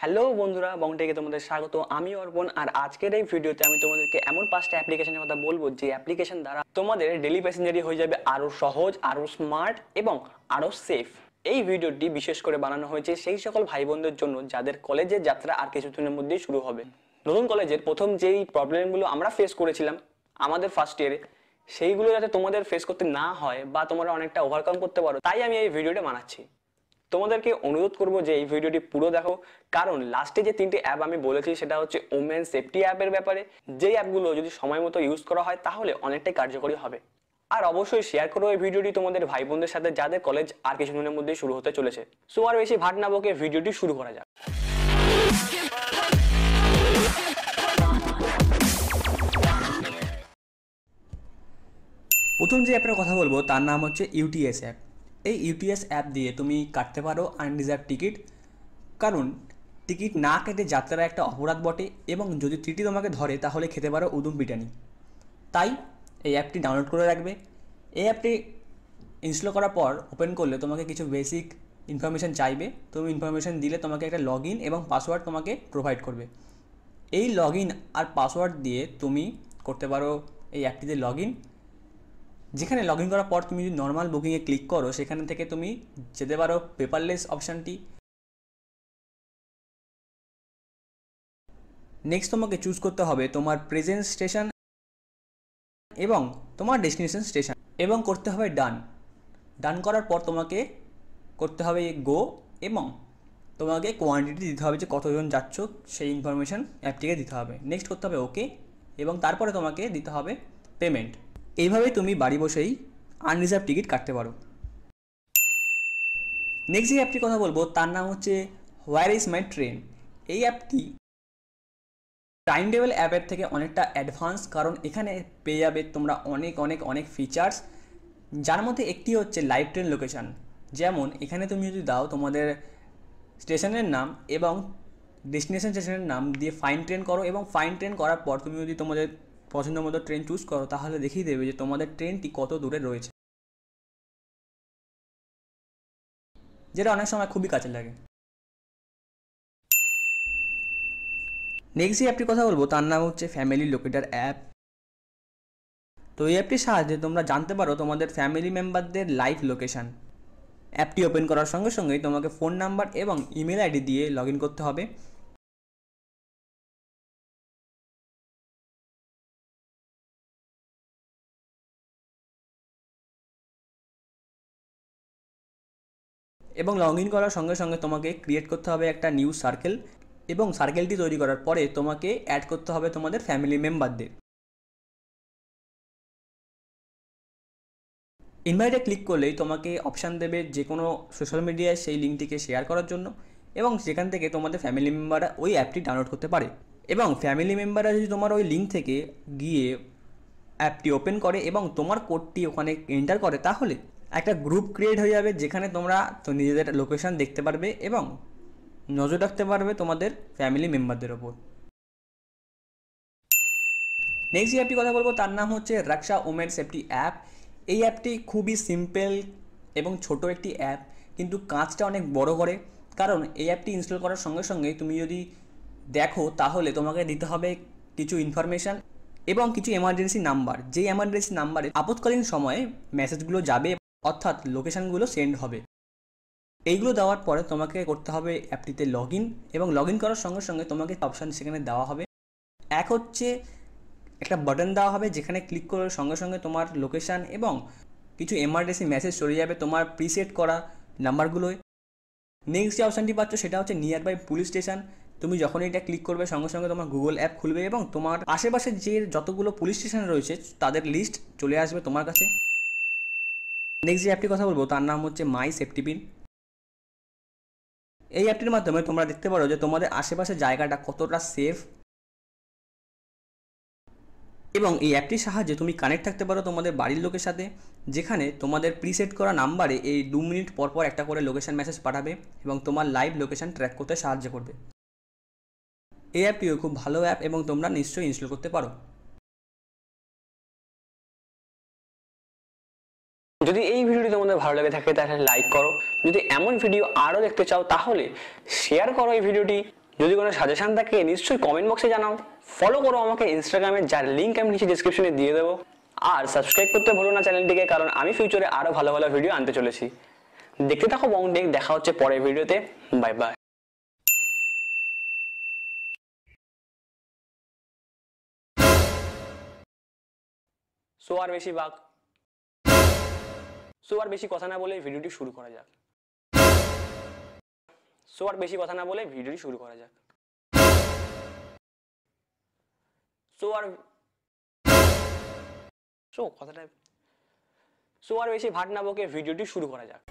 Hello বন্ধুরা, বংটেকে তোমাদের স্বাগত। আমি অর্পণ। আর আজকের এই ভিডিওতে আমি তোমাদেরকে এমন 5টা অ্যাপ্লিকেশনের কথা বলবো যে অ্যাপ্লিকেশন দ্বারা তোমাদের ডেলি প্যাসেঞ্জারি হয়ে যাবে আরো সহজ, আরো স্মার্ট এবং আরো সেফ। এই ভিডিওটি বিশেষ করে বানানো হয়েছে সেই সকল ভাই বোনদের জন্য যাদের কলেজের যাত্রা আর কিছুদিনের মধ্যেই শুরু হবে। নতুন কলেজের প্রথম যেই প্রবলেমগুলো আমরা ফেস করেছিলাম আমাদের ফার্স্ট ইয়ারে, সেইগুলো যাতে তোমাদের ফেস করতে না হয় বা তোমরা অনেকটা ওভারকাম করতে পারো, তাই আমি এই ভিডিওটা বানাচ্ছি। তোমাদেরকে অনুরোধ করবো যে এই ভিডিওটি পুরো দেখো, কারণ লাস্টে যে 3টে অ্যাপ আমি বলেছি সেটা হচ্ছে ওমেন সেফটি অ্যাপের ব্যাপারে। যেই অ্যাপগুলো যদি সময় মতো ইউজ করা হয় তাহলে অনেকটাই কার্যকরী হবে। আর অবশ্যই শেয়ার করো এই ভিডিওটি তোমাদের ভাই বোনদের সাথে যাদের কলেজ আর কিছুদিনের মধ্যেই শুরু হতে চলেছে। সো আর বেশি ভাট না বকে ভিডিওটি শুরু করা যাক। প্রথম যে অ্যাপের কথা বলবো তার নাম হচ্ছে ইউটিএস অ্যাপ। এই ইউটিএস অ্যাপ দিয়ে তুমি কাটতে পারো আনরিজার্ভ টিকিট, কারণ টিকিট না কেটে যাত্রা একটা অপরাধ বটে এবং যদি টিটি তোমাকে ধরে তাহলে খেতে পারো উদুম পিটানি। তাই এই অ্যাপটি ডাউনলোড করে রাখবে। এই অ্যাপটি ইনস্টল করার পর ওপেন করলে তোমাকে কিছু বেসিক ইনফরমেশান চাইবে। তুমি ইনফরমেশান দিলে তোমাকে একটা লগ ইন এবং পাসওয়ার্ড তোমাকে প্রোভাইড করবে। এই লগ ইন আর পাসওয়ার্ড দিয়ে তুমি করতে পারো এই অ্যাপটিতে লগ ইন। যেখানে লগ ইন করার পর তুমি যদি নর্মাল বুকিংয়ে ক্লিক করো, সেখান থেকে তুমি যেতে পারো পেপারলেস অপশানটি। নেক্সট তোমাকে চুজ করতে হবে তোমার প্রেজেন্ট স্টেশন এবং তোমার ডেস্টিনেশন স্টেশন এবং করতে হবে ডান। ডান করার পর তোমাকে করতে হবে গো এবং তোমাকে কোয়ান্টিটি দিতে হবে যে কতজন যাচ্ছ সেই ইনফরমেশান অ্যাপটিকে দিতে হবে। নেক্সট করতে হবে ওকে এবং তারপরে তোমাকে দিতে হবে পেমেন্ট। এইভাবেই তুমি বাড়ি বসেই আনরিজার্ভ টিকিট কাটতে পারো। নেক্সট যে অ্যাপটির কথা বলবো তার নাম হচ্ছে হোয়ার ইজ মাই ট্রেন। এই অ্যাপটি টাইম টেবিল অ্যাপের থেকে অনেকটা অ্যাডভান্স, কারণ এখানে পেয়ে যাবে তোমরা অনেক অনেক অনেক ফিচার্স, যার মধ্যে একটি হচ্ছে লাইভ ট্রেন লোকেশান। যেমন এখানে তুমি যদি দাও তোমাদের স্টেশনের নাম এবং ডেস্টিনেশন স্টেশনের নাম দিয়ে ফাইন ট্রেন করো এবং ফাইন ট্রেন করার পর তুমি যদি তোমাদের পছন্দ মতো ট্রেন চুজ করো তাহলে দেখিয়ে দেবে যে তোমাদের ট্রেনটি কত দূরে রয়েছে, যেটা অনেক সময় খুবই কাছে লাগে। নেক্সট যে অ্যাপটির কথা বলবো তার নাম হচ্ছে ফ্যামিলি লোকেটার অ্যাপ। তো এই অ্যাপটির সাহায্যে তোমরা জানতে পারো তোমাদের ফ্যামিলি মেম্বারদের লাইভ লোকেশান। অ্যাপটি ওপেন করার সঙ্গে সঙ্গেই তোমাকে ফোন নাম্বার এবং ইমেল আইডি দিয়ে লগ ইন করতে হবে। এবং লগ ইন করার সঙ্গে সঙ্গে তোমাকে ক্রিয়েট করতে হবে একটা নিউ সার্কেল এবং সার্কেলটি তৈরি করার পরে তোমাকে অ্যাড করতে হবে তোমাদের ফ্যামিলি মেম্বারদের। ইনভাইটে ক্লিক করলেই তোমাকে অপশান দেবে যে কোনো সোশ্যাল মিডিয়ায় সেই লিঙ্কটিকে শেয়ার করার জন্য এবং সেখান থেকে তোমাদের ফ্যামিলি মেম্বাররা ওই অ্যাপটি ডাউনলোড করতে পারে। এবং ফ্যামিলি মেম্বাররা যদি তোমার ওই লিঙ্ক থেকে গিয়ে অ্যাপটি ওপেন করে এবং তোমার কোডটি ওখানে এন্টার করে তাহলে একটা গ্রুপ ক্রিয়েট হয়ে যাবে, যেখানে তোমরা তো নিজেদের লোকেশান দেখতে পারবে এবং নজর রাখতে পারবে তোমাদের ফ্যামিলি মেম্বারদের ওপর। নেক্সট যে অ্যাপটি কথা বলবো তার নাম হচ্ছে রাক্ষা ওমেন সেফটি অ্যাপ। এই অ্যাপটি খুবই সিম্পল এবং ছোট একটি অ্যাপ, কিন্তু কাজটা অনেক বড় করে, কারণ এই অ্যাপটি ইনস্টল করার সঙ্গে সঙ্গেই তুমি যদি দেখো তাহলে তোমাকে দিতে হবে কিছু ইনফরমেশান এবং কিছু এমার্জেন্সি নাম্বার, যেই এমার্জেন্সি নাম্বারে আপৎকালীন সময়ে মেসেজগুলো যাবে, অর্থাৎ লোকেশানগুলো সেন্ড হবে। এইগুলো দেওয়ার পরে তোমাকে করতে হবে অ্যাপটিতে লগ ইন এবং লগ ইন করার সঙ্গে সঙ্গে তোমাকে অপশান সেখানে দেওয়া হবে। এক হচ্ছে একটা বাটন দেওয়া হবে যেখানে ক্লিক করার সঙ্গে সঙ্গে তোমার লোকেশান এবং কিছু এমার্জেন্সি মেসেজ চলে যাবে তোমার প্রিসেট করা নাম্বারগুলোয়। নেক্সট যে অপশানটি পাচ্ছ সেটা হচ্ছে নিয়ার বাই পুলিশ স্টেশন। তুমি যখন এটা ক্লিক করবে সঙ্গে সঙ্গে তোমার গুগল অ্যাপ খুলবে এবং তোমার আশেপাশে যে যতগুলো পুলিশ স্টেশন রয়েছে তাদের লিস্ট চলে আসবে তোমার কাছে। নেক্সট যে অ্যাপটির কথা বলবো তার নাম হচ্ছে মাই সেফটি পিন। এই অ্যাপটির মাধ্যমে তোমরা দেখতে পারো যে তোমাদের আশেপাশের জায়গাটা কতটা সেফ এবং এই অ্যাপটির সাহায্যে তুমি কানেক্ট থাকতে পারো তোমাদের বাড়ির লোকের সাথে, যেখানে তোমাদের প্রিসেট করা নাম্বারে এই 2 মিনিট পর পর একটা করে লোকেশান মেসেজ পাঠাবে এবং তোমার লাইভ লোকেশান ট্র্যাক করতে সাহায্য করবে। এই অ্যাপটিও খুব ভালো অ্যাপ এবং তোমরা নিশ্চয়ই ইনস্টল করতে পারো। যদি এই ভিডিওটি তোমাদের ভালো লাগে থাকে তাহলে লাইক করো। যদি এমন ভিডিও আরো দেখতে চাও তাহলে শেয়ার করো এই ভিডিওটি। যদি কোনো সাজেশন থাকে নিশ্চয়ই কমেন্ট বক্সে জানাও। ফলো করো আমাকে ইনস্টাগ্রামে, যার লিঙ্ক আমি নিচে ডেসক্রিপশনে দিয়ে দেবো। আর সাবস্ক্রাইব করতে ভুলো না চ্যানেলটিকে, কারণ আমি ফিউচারে আরো ভালো ভালো ভিডিও আনতে চলেছি। দেখতে থাকো বংটেক, দেখা হচ্ছে পরের ভিডিওতে। Bye bye. আর বেশি কথা না বলে ভিডিওটি শুরু করা যাক। আর বেশি ভাট না বকে ভিডিওটি শুরু করা যাক।